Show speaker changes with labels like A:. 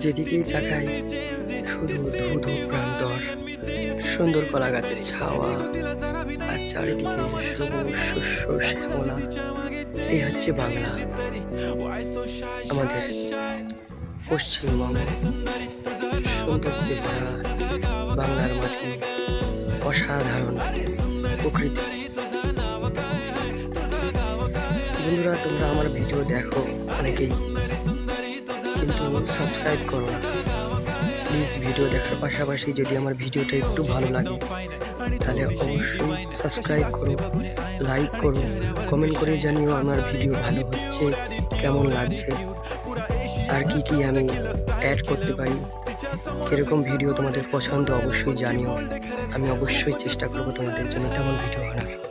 A: যেদিকেই তাকাই শুধু ধুধু প্রান্তর, সুন্দর কলা গাছের ছাওয়া আর চারিদিকে সবুজ শস্য শ্যামলা। এই হচ্ছে বাংলা, আমাদের পশ্চিমবঙ্গ। সৌন্দর্যে ভরা বাংলার মাটি, অসাধারণ প্রকৃতি। বন্ধুরা, তোমরা আমার ভিডিও দেখো অনেকেই, কিন্তু সাবস্ক্রাইব করো না। প্লিজ ভিডিও দেখার পাশাপাশি যদি আমার ভিডিওটা একটু ভালো লাগে তাহলে অবশ্যই সাবস্ক্রাইব করো, লাইক করো, কমেন্ট করে জানিও আমার ভিডিও ভালো হচ্ছে, কেমন লাগছে, আর কি আমি অ্যাড করতে পারি, কিরকম ভিডিও তোমাদের পছন্দ অবশ্যই জানিও। আমি অবশ্যই চেষ্টা করবো তোমাদের জন্য তেমন ভিডিও বানানোর।